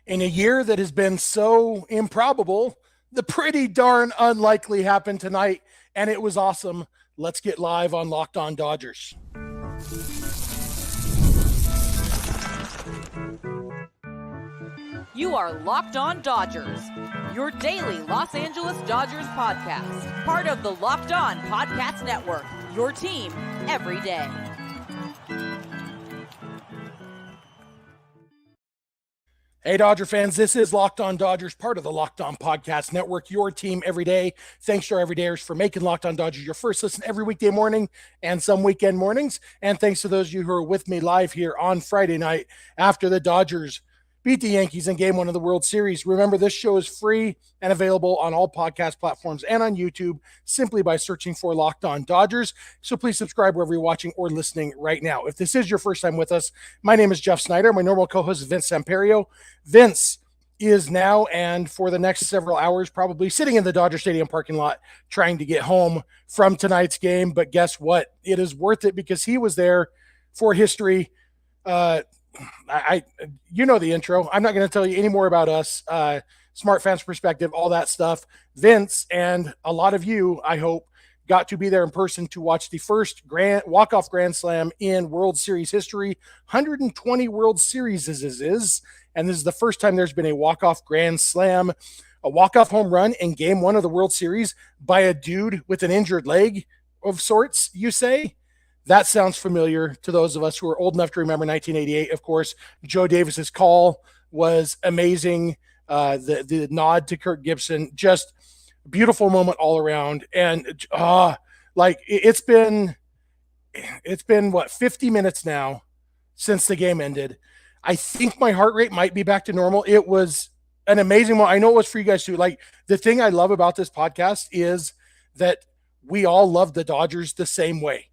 In a year that has been so improbable, the pretty darn unlikely happened tonight, and it was awesome. Let's get live on Locked On Dodgers. You are Locked On Dodgers, your daily Los Angeles Dodgers podcast. Part of the Locked On Podcast Network, your team every day. Hey, Dodger fans, this is Locked On Dodgers, part of the Locked On Podcast Network, your team every day. Thanks to our everydayers for making Locked On Dodgers your first listen every weekday morning and some weekend mornings. And thanks to those of you who are with me live here on Friday night after the Dodgers beat the Yankees in Game 1 of the World Series. Remember, this show is free and available on all podcast platforms and on YouTube simply by searching for Locked On Dodgers. So please subscribe wherever you're watching or listening right now. If this is your first time with us, my name is Jeff Snyder. My normal co-host is Vince Samperio. Vince is now and for the next several hours probably sitting in the Dodger Stadium parking lot trying to get home from tonight's game. But guess what? It is worth it because he was there for history. You know the intro. I'm not going to tell you any more about us. Smart Fans Perspective, all that stuff. Vince and a lot of you, I hope, got to be there in person to watch the first walk-off grand slam in World Series history. 120 World Series is, and this is the first time there's been a walk-off grand slam, a walk-off home run in Game 1 of the World Series by a dude with an injured leg of sorts, you say? That sounds familiar to those of us who are old enough to remember 1988. Of course, Joe Davis's call was amazing. The nod to Kirk Gibson, just beautiful moment all around. And it's been what, 50 minutes now since the game ended. I think my heart rate might be back to normal. It was an amazing moment. I know it was for you guys too. Like, the thing I love about this podcast is that we all love the Dodgers the same way.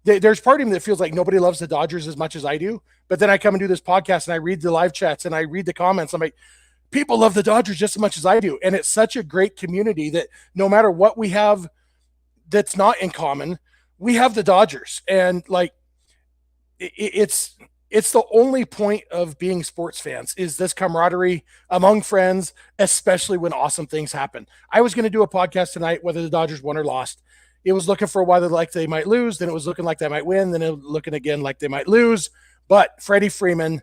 There's part of me that feels like nobody loves the Dodgers as much as I do. But then I come and do this podcast and I read the live chats and I read the comments. I'm like, people love the Dodgers just as much as I do. And it's such a great community that no matter what we have that's not in common, we have the Dodgers. And it's the only point of being sports fans is this camaraderie among friends, especially when awesome things happen. I was going to do a podcast tonight, whether the Dodgers won or lost. It was looking for a while like they might lose. Then it was looking like they might win. Then it was looking again like they might lose. But Freddie Freeman,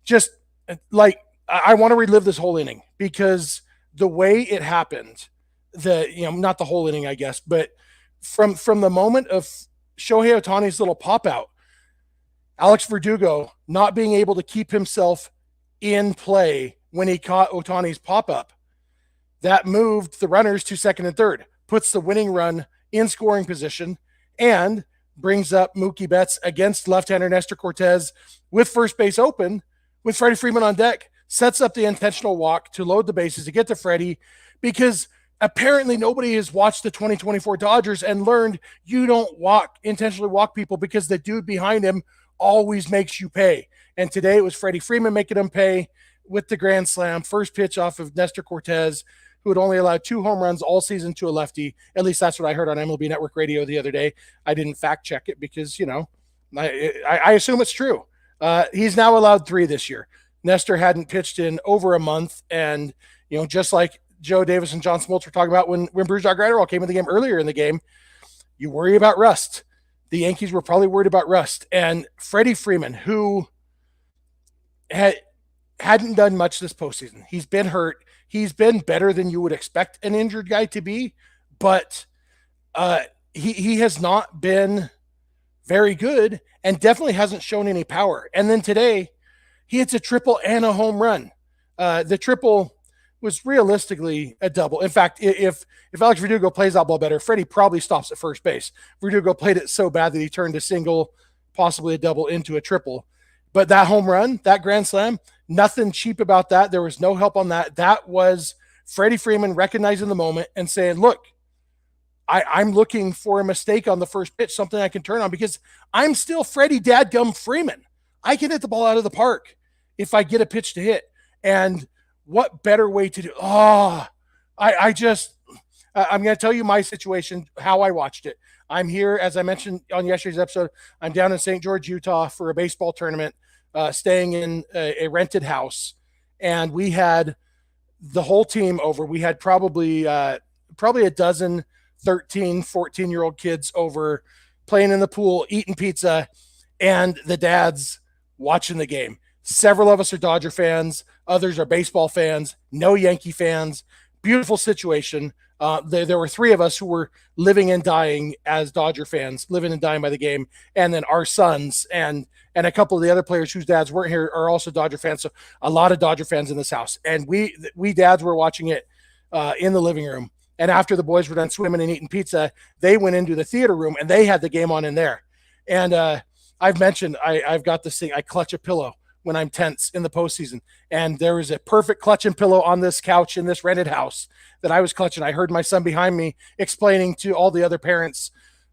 just I want to relive this whole inning because the way it happened, not the whole inning, I guess, but from the moment of Shohei Ohtani's little pop out, Alex Verdugo not being able to keep himself in play when he caught Ohtani's pop up, that moved the runners to second and third, puts the winning run in scoring position, and brings up Mookie Betts against left-hander Nestor Cortez with first base open, with Freddie Freeman on deck, sets up the intentional walk to load the bases to get to Freddie, because apparently nobody has watched the 2024 Dodgers and learned you don't intentionally walk people because the dude behind him always makes you pay. And today it was Freddie Freeman making him pay with the grand slam, first pitch off of Nestor Cortez, who had only allowed 2 home runs all season to a lefty. At least that's what I heard on MLB Network Radio the other day. I didn't fact check it because, I assume it's true. He's now allowed 3 this year. Nestor hadn't pitched in over a month. And, just like Joe Davis and John Smoltz were talking about when Bruce Gratterall came in the game earlier in the game, you worry about rust. The Yankees were probably worried about rust. And Freddie Freeman, who hadn't done much this postseason. He's been hurt. He's been better than you would expect an injured guy to be, but he has not been very good and definitely hasn't shown any power. And then today, he hits a triple and a home run. The triple was realistically a double. In fact, if Alex Verdugo plays that ball better, Freddie probably stops at first base. Verdugo played it so bad that he turned a single, possibly a double, into a triple. But that home run, that grand slam, nothing cheap about that. There was no help on that. That was Freddie Freeman recognizing the moment and saying, look, I'm looking for a mistake on the first pitch, something I can turn on, because I'm still Freddie Dadgum Freeman. I can hit the ball out of the park if I get a pitch to hit. And what better way to do? I'm going to tell you my situation, how I watched it. I'm here, as I mentioned on yesterday's episode, I'm down in St. George, Utah for a baseball tournament. staying in a rented house, and we had the whole team over. We had probably a dozen 13, 14-year-old kids over, playing in the pool, eating pizza, and the dads watching the game. Several of us are Dodger fans. Others are baseball fans. No Yankee fans. Beautiful situation. There were three of us who were living and dying as Dodger fans, living and dying by the game. And then our sons and a couple of the other players whose dads weren't here are also Dodger fans. So a lot of Dodger fans in this house. And we dads were watching it in the living room. And after the boys were done swimming and eating pizza, they went into the theater room and they had the game on in there. And I've mentioned I've got this thing. I clutch a pillow when I'm tense in the postseason. And there was a perfect clutch and pillow on this couch in this rented house that I was clutching. I heard my son behind me explaining to all the other parents,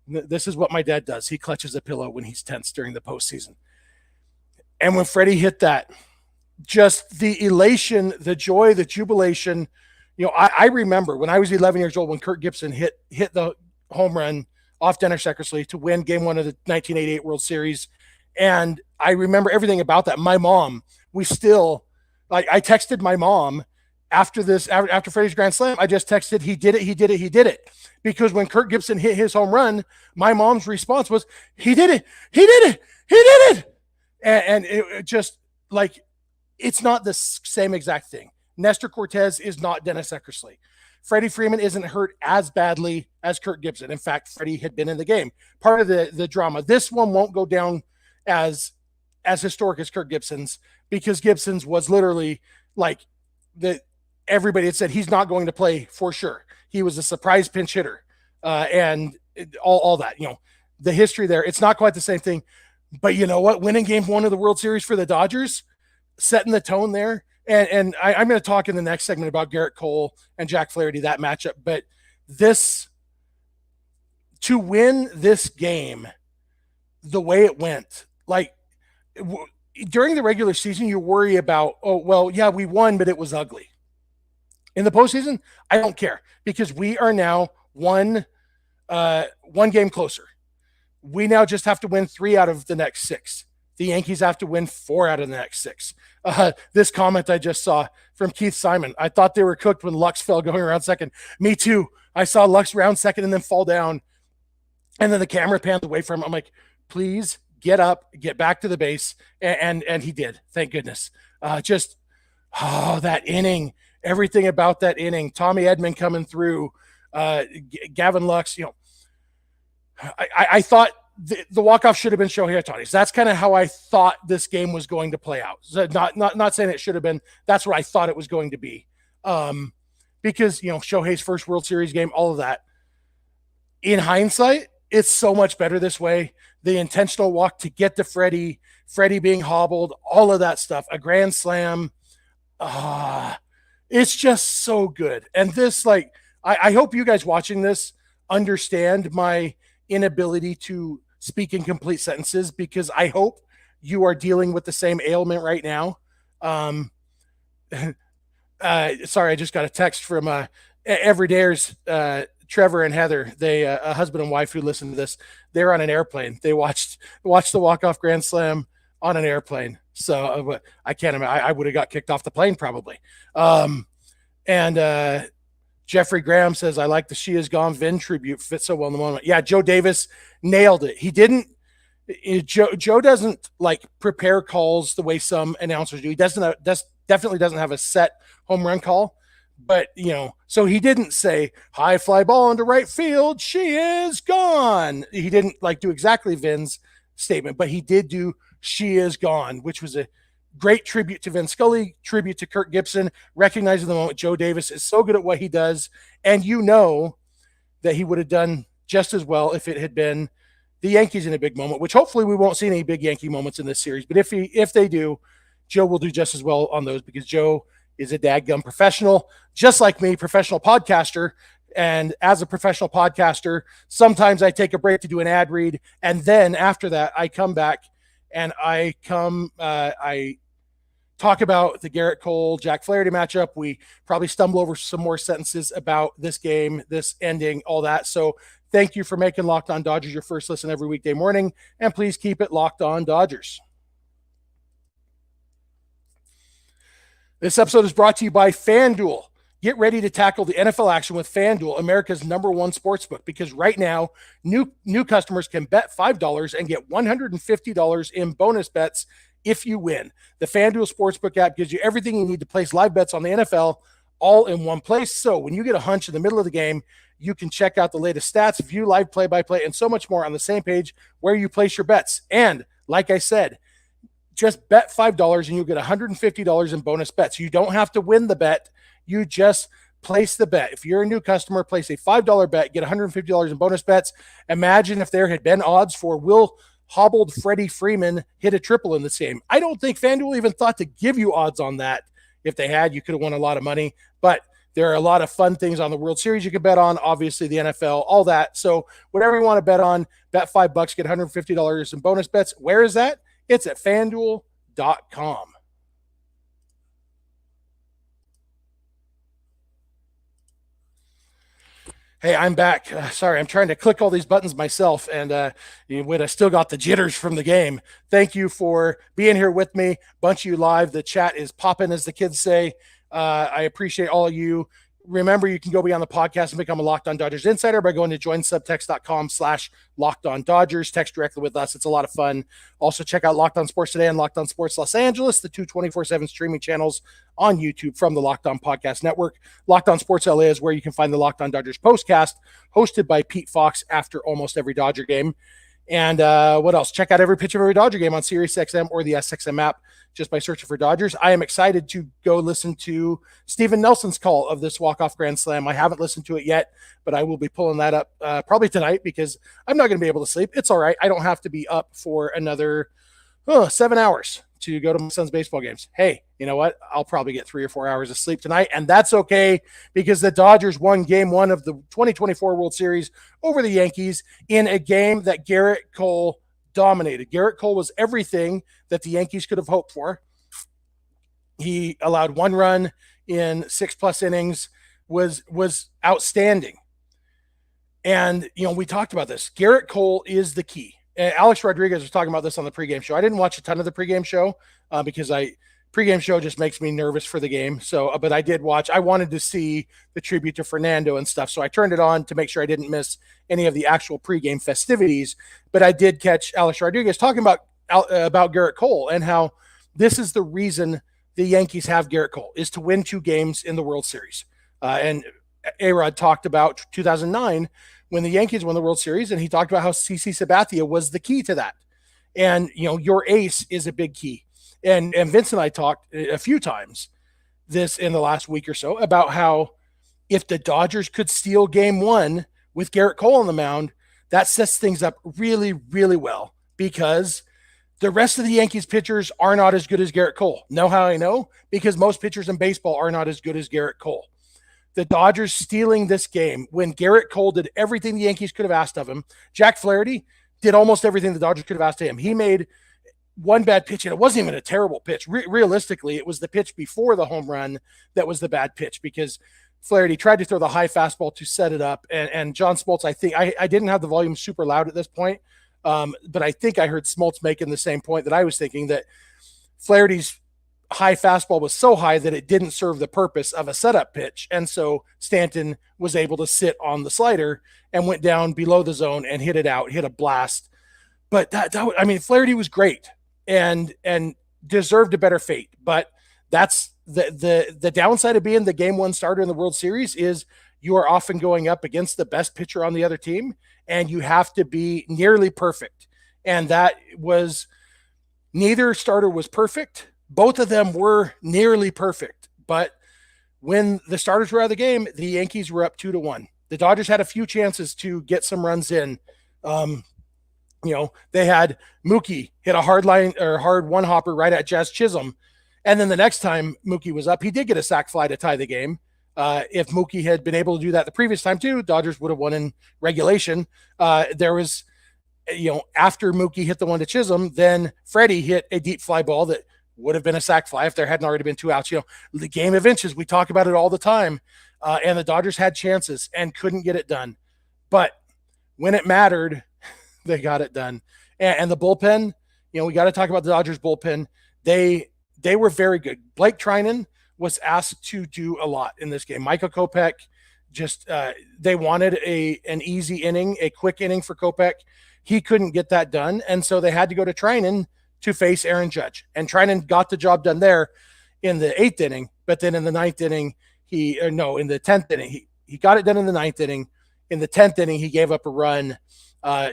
this is what my dad does. He clutches a pillow when he's tense during the postseason. And when Freddie hit that, just the elation, the joy, the jubilation. I remember when I was 11 years old when Kirk Gibson hit the home run off Dennis Eckersley to win Game 1 of the 1988 World Series. And I remember everything about that. My mom, I texted my mom after Freddie's grand slam. I just texted, he did it. Because when Kirk Gibson hit his home run, my mom's response was, he did it. And it just it's not the same exact thing. Nestor Cortez is not Dennis Eckersley. Freddie Freeman isn't hurt as badly as Kirk Gibson. In fact, Freddie had been in the game. Part of the drama. This one won't go down as historic as Kirk Gibson's, because Gibson's was literally everybody had said he's not going to play for sure. He was a surprise pinch hitter, and all that. The history there. It's not quite the same thing, but you know what? Winning Game 1 of the World Series for the Dodgers, setting the tone there. And I'm going to talk in the next segment about Garrett Cole and Jack Flaherty, that matchup. But to win this game the way it went, during the regular season, you worry about, we won, but it was ugly. In the postseason, I don't care, because we are now one game closer. We now just have to win 3 out of the next 6. The Yankees have to win 4 out of the next 6. This comment I just saw from Keith Simon. I thought they were cooked when Lux fell going around second. Me too. I saw Lux round second and then fall down. And then the camera panned away from him. I'm like, please get up, get back to the base. And he did. Thank goodness. That inning, everything about that inning. Tommy Edman coming through, Gavin Lux, I thought the walk-off should have been Shohei Ohtani's. That's kind of how I thought this game was going to play out. So not saying it should have been. That's what I thought it was going to be. Because, Shohei's first World Series game, all of that. In hindsight, it's so much better this way. The intentional walk to get to Freddie being hobbled, all of that stuff, a grand slam. It's just so good. And this, I hope you guys watching this understand my inability to speak in complete sentences, because I hope you are dealing with the same ailment right now. Sorry, I just got a text from Everydayers, Trevor and Heather. They a husband and wife who listen to this. They're on an airplane. They watched the walk-off grand slam on an airplane. So I can't imagine. I would have got kicked off the plane probably. And Jeffrey Graham says, I like the She Is Gone Vin tribute, fits so well in the moment. Yeah, Joe Davis nailed it. He didn't. Joe doesn't prepare calls the way some announcers do. He definitely doesn't have a set home run call. But, so he didn't say, high fly ball into right field, she is gone. He didn't do exactly Vin's statement, but he did do she is gone, which was a great tribute to Vin Scully, tribute to Kirk Gibson, recognizing the moment. Joe Davis is so good at what he does, and that he would have done just as well if it had been the Yankees in a big moment, which hopefully we won't see any big Yankee moments in this series. But if they do, Joe will do just as well on those, because Joe is a dadgum professional, just like me, professional podcaster. And as a professional podcaster, sometimes I take a break to do an ad read, and then after that, I come back and I talk about the Garrett Cole, Jack Flaherty matchup. We probably stumble over some more sentences about this game, this ending, all that. So thank you for making Locked On Dodgers your first listen every weekday morning, and please keep it Locked On Dodgers. This episode is brought to you by FanDuel. Get ready to tackle the NFL action with FanDuel, America's #1 sportsbook, because right now, new customers can bet $5 and get $150 in bonus bets if you win. The FanDuel Sportsbook app gives you everything you need to place live bets on the NFL all in one place. So when you get a hunch in the middle of the game, you can check out the latest stats, view live play-by-play, and so much more on the same page where you place your bets. And like I said, just bet $5 and you'll get $150 in bonus bets. You don't have to win the bet. You just place the bet. If you're a new customer, place a $5 bet, get $150 in bonus bets. Imagine if there had been odds for will hobbled Freddie Freeman hit a triple in this game. I don't think FanDuel even thought to give you odds on that. If they had, you could have won a lot of money. But there are a lot of fun things on the World Series you can bet on, obviously the NFL, all that. So whatever you want to bet on, bet $5, get $150 in bonus bets. Where is that? It's at FanDuel.com. Hey, I'm back. Sorry, I'm trying to click all these buttons myself, and I still got the jitters from the game. Thank you for being here with me. Bunch of you live. The chat is popping, as the kids say. I appreciate all of you. Remember, you can go beyond the podcast and become a Locked On Dodgers insider by going to joinsubtext.com/LockedOnDodgers. Text directly with us. It's a lot of fun. Also, check out Locked On Sports Today and Locked On Sports Los Angeles, the two 24/7 streaming channels on YouTube from the Locked On Podcast Network. Locked On Sports LA is where you can find the Locked On Dodgers postcast, hosted by Pete Fox after almost every Dodger game. And what else? Check out every pitch of every Dodger game on SiriusXM or the SXM app just by searching for Dodgers. I am excited to go listen to Steven Nelson's call of this walk-off grand slam. I haven't listened to it yet, but I will be pulling that up probably tonight because I'm not going to be able to sleep. It's all right. I don't have to be up for another 7 hours to go to my son's baseball games. Hey, you know what? I'll probably get 3 or 4 hours of sleep tonight, and that's okay because the Dodgers won Game 1 of the 2024 World Series over the Yankees in a game that Garrett Cole dominated. Garrett Cole was everything that the Yankees could have hoped for. He allowed 1 run in 6+ innings, was outstanding. And, we talked about this. Garrett Cole is the key. Alex Rodriguez was talking about this on the pregame show. I didn't watch a ton of the pregame show because pregame show just makes me nervous for the game. So, but I did watch. I wanted to see the tribute to Fernando and stuff. So I turned it on to make sure I didn't miss any of the actual pregame festivities. But I did catch Alex Rodriguez talking about Garrett Cole and how this is the reason the Yankees have Garrett Cole is to win 2 games in the World Series. And A-Rod talked about 2009 when the Yankees won the World Series, and he talked about how CC Sabathia was the key to that. And, your ace is a big key. And Vince and I talked a few times this in the last week or so about how if the Dodgers could steal Game 1 with Garrett Cole on the mound, that sets things up really, really well because the rest of the Yankees pitchers are not as good as Garrett Cole. Know how I know? Because most pitchers in baseball are not as good as Garrett Cole. The Dodgers stealing this game when Garrett Cole did everything the Yankees could have asked of him. Jack Flaherty did almost everything the Dodgers could have asked of him. He made 1 bad pitch, and it wasn't even a terrible pitch. Realistically, it was the pitch before the home run that was the bad pitch because Flaherty tried to throw the high fastball to set it up. And John Smoltz, I think, I didn't have the volume super loud at this point, but I think I heard Smoltz making the same point that I was thinking, that Flaherty's high fastball was so high that it didn't serve the purpose of a setup pitch. And so Stanton was able to sit on the slider and went down below the zone and hit it out, hit a blast. But Flaherty was great and deserved a better fate. But that's the downside of being the Game 1 starter in the World Series is you are often going up against the best pitcher on the other team, and you have to be nearly perfect. And that was, neither starter was perfect. Both of them were nearly perfect, but when the starters were out of the game, the Yankees were up 2-1. The Dodgers had a few chances to get some runs in. They had Mookie hit a hard one hopper right at Jazz Chisholm, and then the next time Mookie was up, he did get a sac fly to tie the game. If Mookie had been able to do that the previous time too, Dodgers would have won in regulation. There was, after Mookie hit the one to Chisholm, then Freddie hit a deep fly ball that would have been a sac fly if there hadn't already been 2 outs. The game of inches, we talk about it all the time. And the Dodgers had chances and couldn't get it done. But when it mattered, they got it done. And the bullpen, we got to talk about the Dodgers bullpen. They were very good. Blake Trinan was asked to do a lot in this game. Michael Kopech just they wanted an easy inning, a quick inning for Kopech. He couldn't get that done, and so they had to go to Treinen to face Aaron Judge. And Treinen got the job done there in the 8th inning, but then in the 9th inning, in the 10th inning, he got it done in the 9th inning. In the 10th inning, he gave up a run.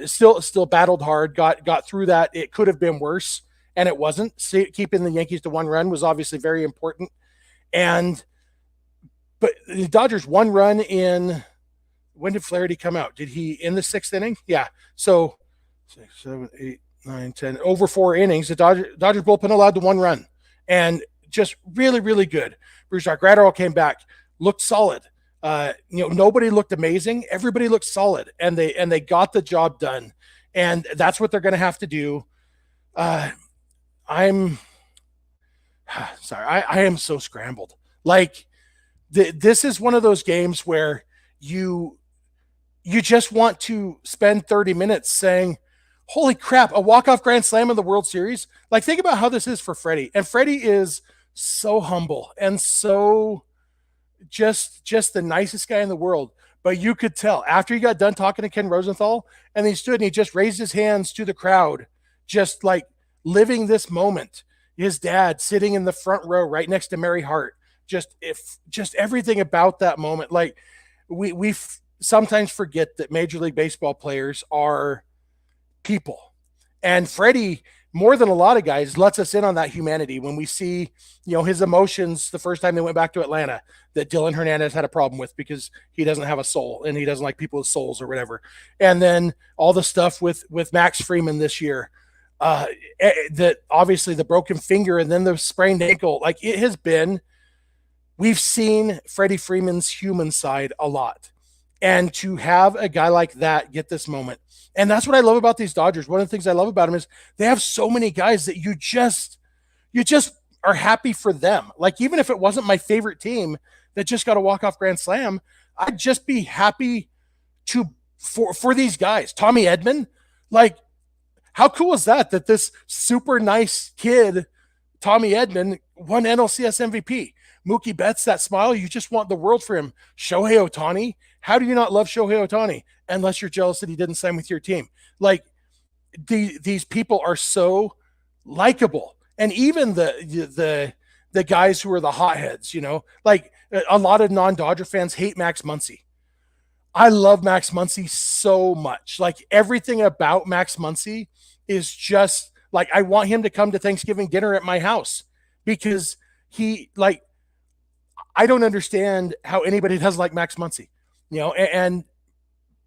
Still battled hard, got through that. It could have been worse, and it wasn't. Keeping the Yankees to 1 run was obviously very important. But the Dodgers 1 run in, when did Flaherty come out? Did he in the 6th inning? Yeah. So 6, 7, 8, 9, 10, over 4 innings, the Dodgers bullpen allowed the 1 run, and just really, really good. Bruce Gratterall came back, looked solid. Nobody looked amazing. Everybody looked solid, and they got the job done. And that's what they're going to have to do. I'm sorry. I am so scrambled. Like this is one of those games where you just want to spend 30 minutes saying, holy crap, a walk-off grand slam in the World Series. Like, think about how this is for Freddie. And Freddie is so humble and so just the nicest guy in the world. But you could tell after he got done talking to Ken Rosenthal, and he stood and he just raised his hands to the crowd, just like living this moment. His dad sitting in the front row right next to Mary Hart. Just everything about that moment. Like we sometimes forget that Major League Baseball players are people. And Freddie, more than a lot of guys, lets us in on that humanity when we see, his emotions the first time they went back to Atlanta that Dylan Hernandez had a problem with because he doesn't have a soul and he doesn't like people with souls or whatever. And then all the stuff with Max Freeman this year, that obviously the broken finger and then the sprained ankle, like it has been, we've seen Freddie Freeman's human side a lot. And to have a guy like that get this moment, and that's what I love about these Dodgers. One of the things I love about them is they have so many guys that you just are happy for them. Like, even if it wasn't my favorite team that just got a walk-off grand slam, I'd just be happy for these guys. Tommy Edman, like, how cool is that this super nice kid, Tommy Edman, won NLCS MVP? Mookie Betts, that smile, you just want the world for him. Shohei Ohtani, how do you not love Shohei Ohtani? Unless you're jealous that he didn't sign with your team. Like, these people are so likable. And even the guys who are the hotheads, like a lot of non-Dodger fans hate Max Muncy. I love Max Muncy so much. Like, everything about Max Muncy is just like, I want him to come to Thanksgiving dinner at my house because I don't understand how anybody does like Max Muncy, and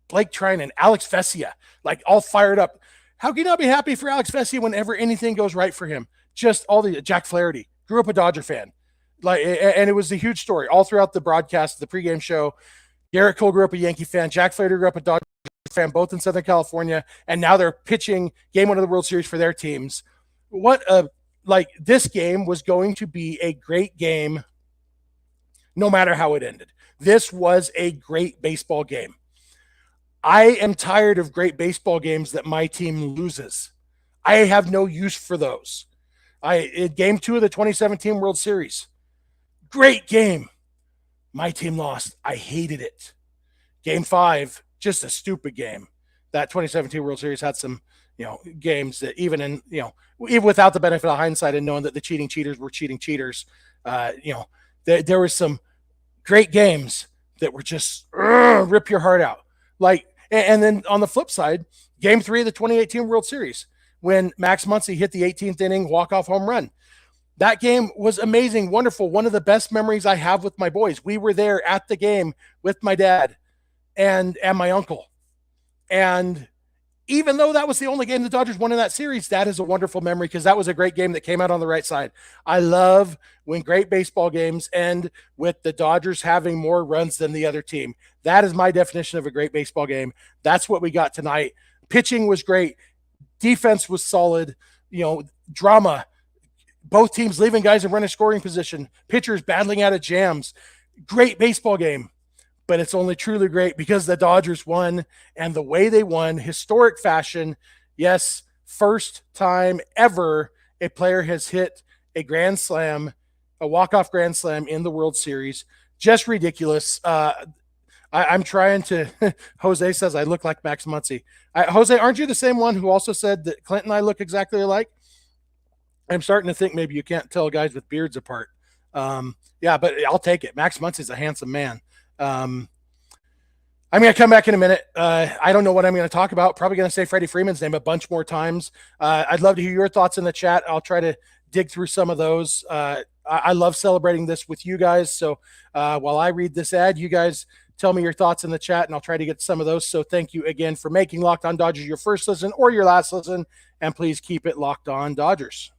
Blake Treinen, Alex Vesia, like all fired up. How can you not be happy for Alex Vesia whenever anything goes right for him? Just all the Jack Flaherty, grew up a Dodger fan, and it was a huge story all throughout the broadcast, the pregame show. Garrett Cole grew up a Yankee fan. Jack Flaherty grew up a Dodger fan, both in Southern California, and now they're pitching Game 1 of the World Series for their teams. This game was going to be a great game no matter how it ended. This was a great baseball game. I am tired of great baseball games that my team loses. I have no use for those. Game 2 of the 2017 World Series, great game. My team lost. I hated it. Game 5, just a stupid game. That 2017 World Series had some, games that even without the benefit of hindsight and knowing that the cheating cheaters were cheating cheaters, there were some great games that were just rip your heart out. And then on the flip side, Game 3 of the 2018 World Series, when Max Muncy hit the 18th inning walk-off home run. That game was amazing, wonderful. One of the best memories I have with my boys. We were there at the game with my dad and my uncle. And even though that was the only game the Dodgers won in that series, that is a wonderful memory because that was a great game that came out on the right side. I love when great baseball games end with the Dodgers having more runs than the other team. That is my definition of a great baseball game. That's what we got tonight. Pitching was great. Defense was solid. Drama. Both teams leaving guys in running scoring position. Pitchers battling out of jams. Great baseball game. But it's only truly great because the Dodgers won, and the way they won, historic fashion. Yes, first time ever a player has hit a grand slam a walk-off grand slam in the World Series. Just ridiculous. I'm trying to. Jose says I look like Max Muncy. Jose, aren't you the same one who also said that Clint and I look exactly alike? I'm starting to think maybe you can't tell guys with beards apart. Yeah, but I'll take it. Max Muncy's a handsome man. I'm going to come back in a minute. I don't know what I'm going to talk about. Probably going to say Freddie Freeman's name a bunch more times. I'd love to hear your thoughts in the chat. I'll try to dig through some of those. I love celebrating this with you guys. So while I read this ad, you guys tell me your thoughts in the chat, and I'll try to get some of those. So thank you again for making Locked On Dodgers your first listen or your last listen, and please keep it Locked On Dodgers.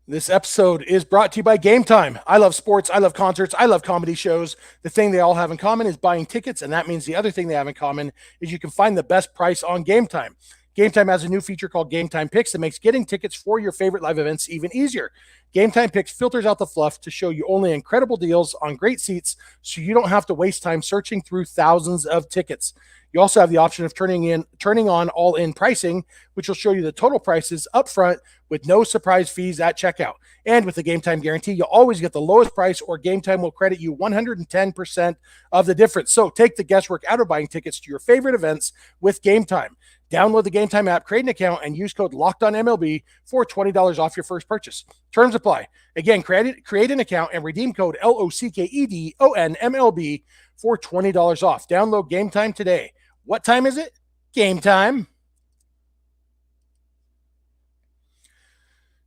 This episode is brought to you by Gametime. I love sports. I love concerts. I love comedy shows. The thing they all have in common is buying tickets, and that means the other thing they have in common is you can find the best price on Gametime. Gametime has a new feature called Gametime Picks that makes getting tickets for your favorite live events even easier. Gametime Picks filters out the fluff to show you only incredible deals on great seats so you don't have to waste time searching through thousands of tickets. You also have the option of turning on all-in pricing, which will show you the total prices up front with no surprise fees at checkout. And with the Gametime guarantee, you'll always get the lowest price, or Gametime will credit you 110% of the difference. So take the guesswork out of buying tickets to your favorite events with Gametime. Download the Gametime app, create an account, and use code LOCKEDONMLB for $20 off your first purchase. Terms apply. Again, create an account and redeem code LOCKEDONMLB for $20 off. Download Gametime today. What time is it? Game time.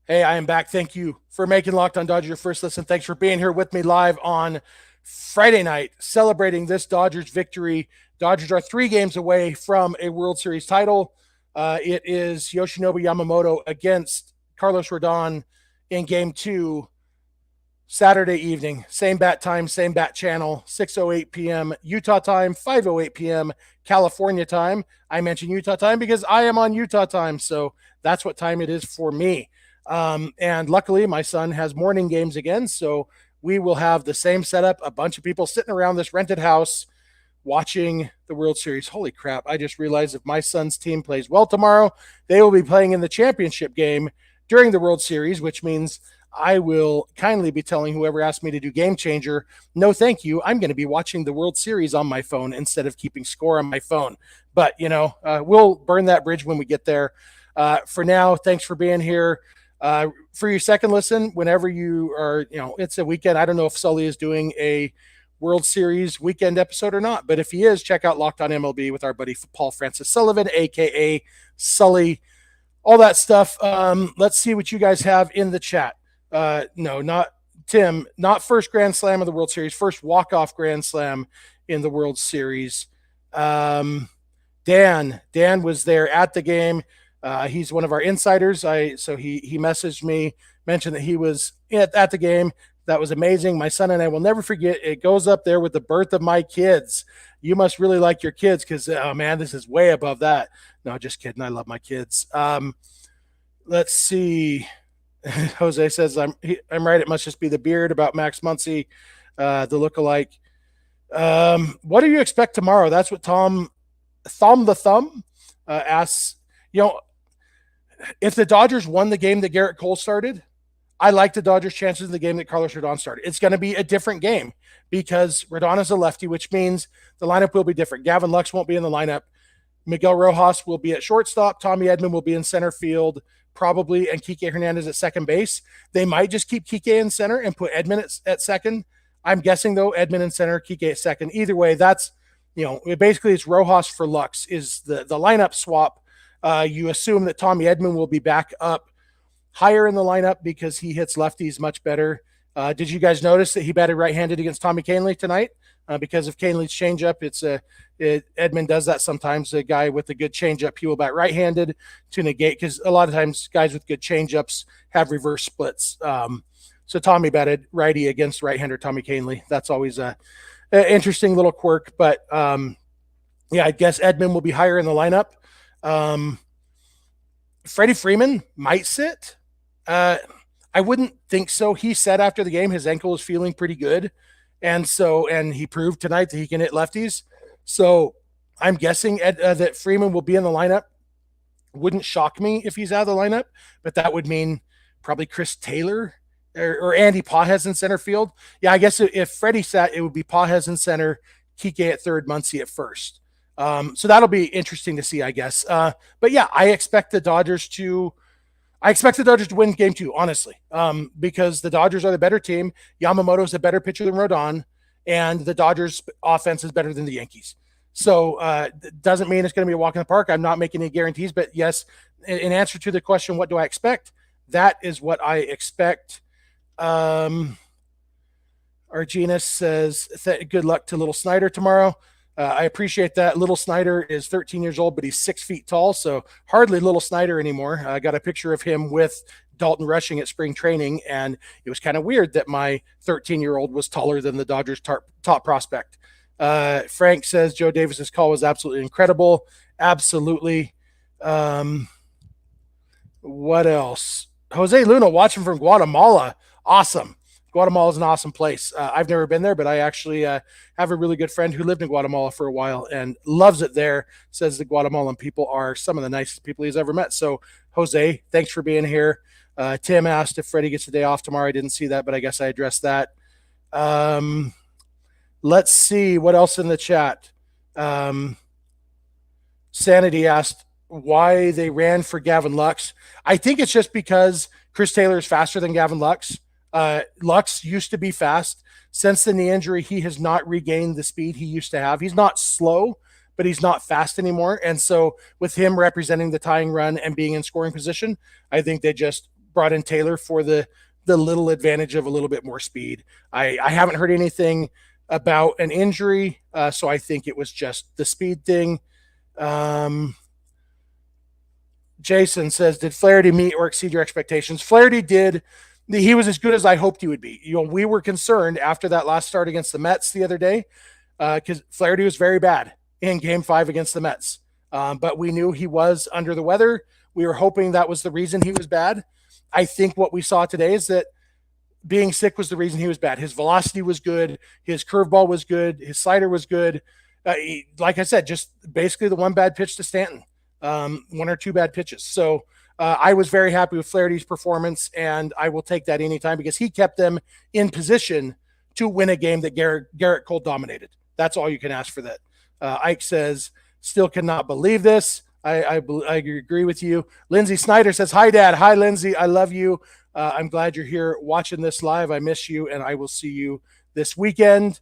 Hey, I am back. Thank you for making Locked On Dodgers your first listen. Thanks for being here with me live on Friday night, celebrating this Dodgers victory. Dodgers are 3 games away from a World Series title. It is Yoshinobu Yamamoto against Carlos Rodon in Game 2, Saturday evening. Same bat time, same bat channel, 6:08 p.m. Utah time, 5:08 p.m. California time. I mention Utah time because I am on Utah time, so that's what time it is for me. And luckily, my son has morning games again, so we will have the same setup, a bunch of people sitting around this rented house watching the World Series. Holy crap, I just realized if my son's team plays well tomorrow, they will be playing in the championship game during the World Series, which means I will kindly be telling whoever asked me to do Game Changer, no thank you, I'm going to be watching the World Series on my phone instead of keeping score on my phone. But, we'll burn that bridge when we get there. For now, thanks for being here. For your second listen, whenever you are, it's a weekend. I don't know if Sully is doing a World Series weekend episode or not, but if he is, check out Locked On MLB with our buddy Paul Francis Sullivan, a.k.a. Sully, all that stuff. Let's see what you guys have in the chat. No, not Tim, not first Grand Slam of the World Series, first walk-off Grand Slam in the World Series. Dan was there at the game. He's one of our insiders. So he messaged me, mentioned that he was at the game. That was amazing. My son and I will never forget. It goes up there with the birth of my kids. You must really like your kids because, oh man, this is way above that. No, just kidding. I love my kids. Let's see. Jose says I'm right. It must just be the beard about Max Muncy, the lookalike. What do you expect tomorrow? That's what Thumb asks. If the Dodgers won the game that Garrett Cole started, I like the Dodgers' chances in the game that Carlos Rodon started. It's going to be a different game because Rodon is a lefty, which means the lineup will be different. Gavin Lux won't be in the lineup. Miguel Rojas will be at shortstop. Tommy Edman will be in center field, probably, and Kike Hernandez at second base. They might just keep Kike in center and put Edman at second. I'm guessing, though, Edman in center, Kike at second. Either way, that's, basically it's Rojas for Lux is the lineup swap. You assume that Tommy Edman will be back up higher in the lineup because he hits lefties much better. Did you guys notice that he batted right-handed against Tommy Kahnle tonight? Because of Kahnle's changeup, Edman does that sometimes. A guy with a good changeup, he will bat right-handed to negate, because a lot of times guys with good changeups have reverse splits. So Tommy batted righty against right-hander Tommy Kahnle. That's always a interesting little quirk. But I guess Edman will be higher in the lineup. Freddie Freeman might sit. I wouldn't think so. He said after the game his ankle is feeling pretty good. And he proved tonight that he can hit lefties. So I'm guessing that Freeman will be in the lineup. Wouldn't shock me if he's out of the lineup, but that would mean probably Chris Taylor or Andy Pages in center field. Yeah, I guess if Freddie sat, it would be Pages in center, Kike at third, Muncy at first. So that'll be interesting to see, I guess. But yeah, I expect the Dodgers to win game 2, honestly, because the Dodgers are the better team. Yamamoto's a better pitcher than Rodon, and the Dodgers offense is better than the Yankees. So it doesn't mean it's going to be a walk in the park. I'm not making any guarantees, but yes, in answer to the question, what do I expect? That is what I expect. Argenis says, good luck to little Snyder tomorrow. I appreciate that. Little Snyder is 13 years old, but he's 6 feet tall, so hardly little Snyder anymore. I got a picture of him with Dalton Rushing at spring training, and it was kind of weird that my 13-year-old was taller than the Dodgers' top prospect. Frank says Joe Davis's call was absolutely incredible. Absolutely. What else? Jose Luna watching from Guatemala. Awesome. Guatemala is an awesome place. I've never been there, but I actually have a really good friend who lived in Guatemala for a while and loves it there. Says the Guatemalan people are some of the nicest people he's ever met. So, Jose, thanks for being here. Tim asked if Freddie gets a day off tomorrow. I didn't see that, but I guess I addressed that. Let's see what else in the chat. Sanity asked why they ran for Gavin Lux. I think it's just because Chris Taylor is faster than Gavin Lux. Lux used to be fast. Since the knee injury, he has not regained the speed he used to have. He's not slow, but he's not fast anymore. And so with him representing the tying run and being in scoring position, I think they just brought in Taylor for the little advantage of a little bit more speed. I haven't heard anything about an injury, so I think it was just the speed thing. Jason says, did Flaherty meet or exceed your expectations? Flaherty did. He was as good as I hoped he would be. We were concerned after that last start against the Mets the other day because Flaherty was very bad in Game 5 against the Mets. But we knew he was under the weather. We were hoping that was the reason he was bad. I think what we saw today is that being sick was the reason he was bad. His velocity was good. His curveball was good. His slider was good. Like I said, just basically the one bad pitch to Stanton, 1 or 2 bad pitches. So I was very happy with Flaherty's performance, and I will take that anytime because he kept them in position to win a game that Garrett Cole dominated. That's all you can ask for that. Ike says, still cannot believe this. I agree with you. Lindsay Snyder says, hi, Dad. Hi, Lindsay. I love you. I'm glad you're here watching this live. I miss you, and I will see you this weekend.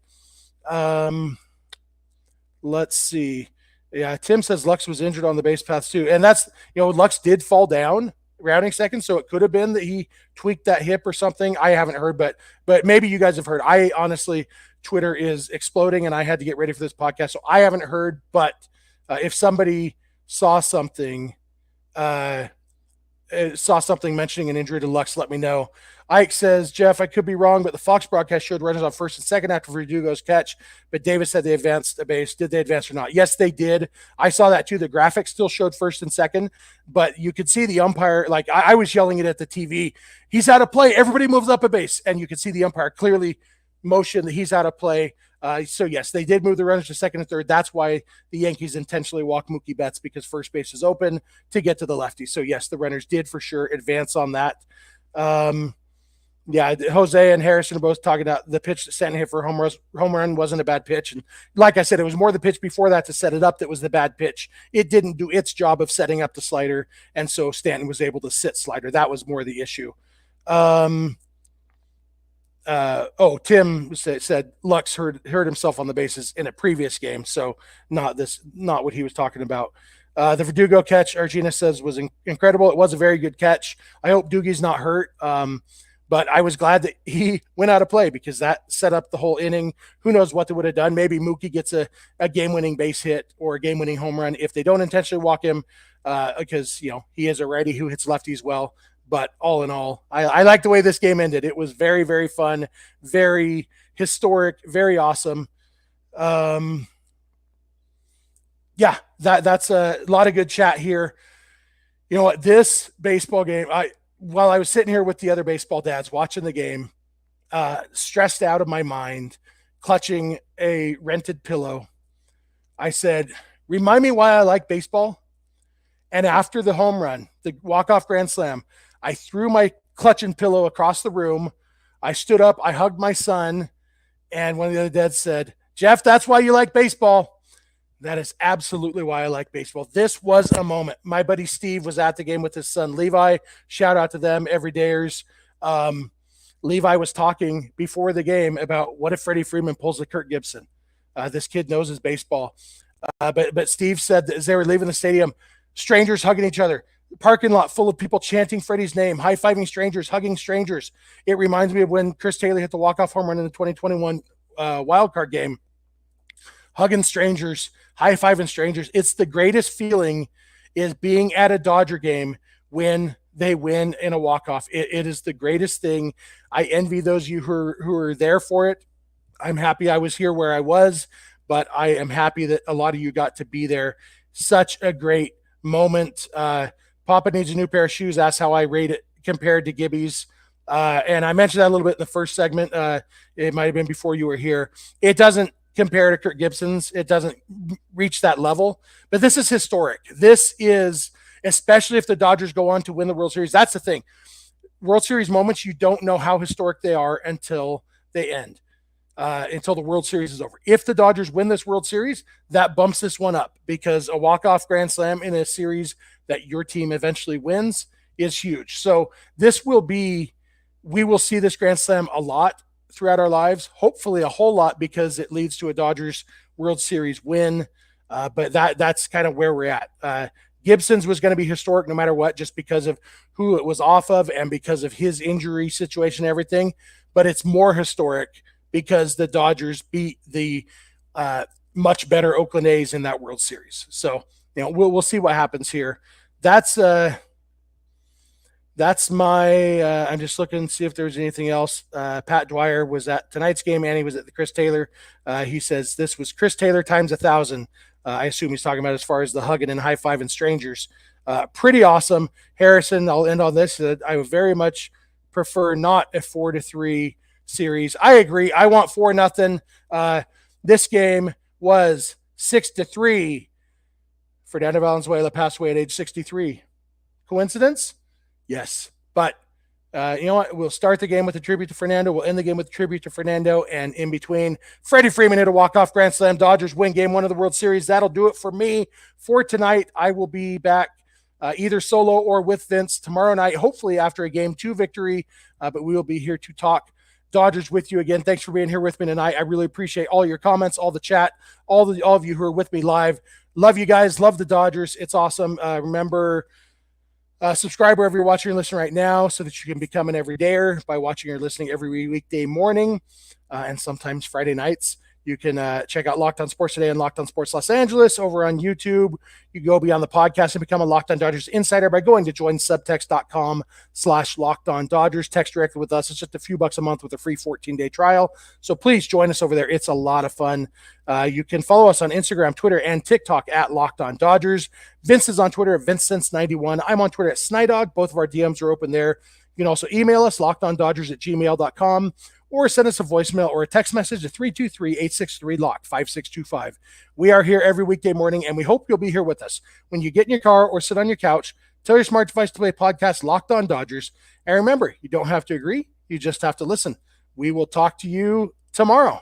Let's see. Yeah, Tim says Lux was injured on the base paths too. And that's, Lux did fall down rounding second, so it could have been that he tweaked that hip or something. I haven't heard, but maybe you guys have heard. I honestly, Twitter is exploding, and I had to get ready for this podcast, so I haven't heard. But if somebody saw something mentioning an injury to Lux, let me know. Ike says, Jeff, I could be wrong, but the Fox broadcast showed runners on first and second after Verdugo's catch, but Davis said they advanced the base. Did they advance or not? Yes, they did. I saw that too. The graphics still showed first and second, but you could see the umpire, like I was yelling it at the TV. He's out of play. Everybody moves up a base. And you could see the umpire clearly motion that he's out of play. So yes, they did move the runners to second and third. That's why the Yankees intentionally walk Mookie Betts, because first base is open to get to the lefty. So yes, the runners did for sure advance on that. Yeah, Jose and Harrison are both talking about the pitch that Stanton hit for a home run wasn't a bad pitch. And like I said, it was more the pitch before that to set it up that was the bad pitch. It didn't do its job of setting up the slider, and so Stanton was able to sit slider. That was more the issue. Tim said Lux hurt himself on the bases in a previous game, so not what he was talking about. The Verdugo catch, Argina says, was incredible. It was a very good catch. I hope Doogie's not hurt. But I was glad that he went out of play because that set up the whole inning. Who knows what they would have done? Maybe Mookie gets a game-winning base hit or a game-winning home run if they don't intentionally walk him because, he is a righty who hits lefties well. But all in all, I like the way this game ended. It was very, very fun, very historic, very awesome. Yeah, that's a lot of good chat here. You know what? This baseball game, while I was sitting here with the other baseball dads watching the game, stressed out of my mind, clutching a rented pillow, I said, remind me why I like baseball. And after the home run, the walk-off grand slam, I threw my clutch and pillow across the room. I stood up, I hugged my son, and one of the other dads said, "Jeff, that's why you like baseball." That is absolutely why I like baseball. This was a moment. My buddy Steve was at the game with his son Levi. Shout out to them, everydayers. Levi was talking before the game about what if Freddie Freeman pulls the Kirk Gibson. This kid knows his baseball. But Steve said that as they were leaving the stadium, strangers hugging each other, parking lot full of people chanting Freddie's name, high-fiving strangers, hugging strangers. It reminds me of when Chris Taylor hit the walk-off home run in the 2021 wild card game. Hugging strangers, high-fiving strangers. It's the greatest feeling is being at a Dodger game when they win in a walk-off. It is the greatest thing. I envy those of you who are there for it. I'm happy I was here where I was, but I am happy that a lot of you got to be there. Such a great moment. Papa needs a new pair of shoes. That's how I rate it compared to Gibby's. And I mentioned that a little bit in the first segment. It might have been before you were here. It doesn't compare to Kirk Gibson's. It doesn't reach that level. But this is historic. This is, especially if the Dodgers go on to win the World Series. That's the thing. World Series moments, you don't know how historic they are until they end. Until the World Series is over. If the Dodgers win this World Series, that bumps this one up because a walk-off grand slam in a series that your team eventually wins is huge. So this will be, we will see this grand slam a lot throughout our lives, hopefully a whole lot because it leads to a Dodgers World Series win. But that's kind of where we're at. Gibson's was going to be historic no matter what, just because of who it was off of and because of his injury situation and everything. But it's more historic because the Dodgers beat the much better Oakland A's in that World Series. So, we'll see what happens here. That's my, I'm just looking to see if there's anything else. Pat Dwyer was at tonight's game and he was at the Chris Taylor. He says this was Chris Taylor times 1,000. I assume he's talking about as far as the hugging and high-fiving strangers. Pretty awesome. Harrison, I'll end on this. I would very much prefer not a 4-3 series. I agree. I want 4-0. This game was 6-3. Fernando Valenzuela passed away at age 63. Coincidence? Yes. But you know what? We'll start the game with a tribute to Fernando. We'll end the game with a tribute to Fernando. And in between, Freddie Freeman hit a walk-off grand slam. Dodgers win game 1 of the World Series. That'll do it for me for tonight. I will be back either solo or with Vince tomorrow night, hopefully after a game 2 victory. But we will be here to talk Dodgers with you again. Thanks for being here with me tonight. I really appreciate all your comments, all the chat, all of you who are with me live. Love you guys. Love the Dodgers. It's awesome. Remember, subscribe wherever you're watching or listening right now so that you can become an everydayer by watching or listening every weekday morning and sometimes Friday nights. You can check out Locked On Sports Today and Locked On Sports Los Angeles over on YouTube. You can go beyond the podcast and become a Locked On Dodgers insider by going to joinsubtext.com/LockedOnDodgers. Text directly with us. It's just a few bucks a month with a free 14-day trial. So please join us over there. It's a lot of fun. You can follow us on Instagram, Twitter, and TikTok at Locked On Dodgers. Vince is on Twitter at VinceSense91. I'm on Twitter at Snydog. Both of our DMs are open there. You can also email us, lockedondodgers@gmail.com. or send us a voicemail or a text message at 323-863-LOCKED, 5625. We are here every weekday morning, and we hope you'll be here with us. When you get in your car or sit on your couch, tell your smart device to play podcast Locked On Dodgers. And remember, you don't have to agree. You just have to listen. We will talk to you tomorrow.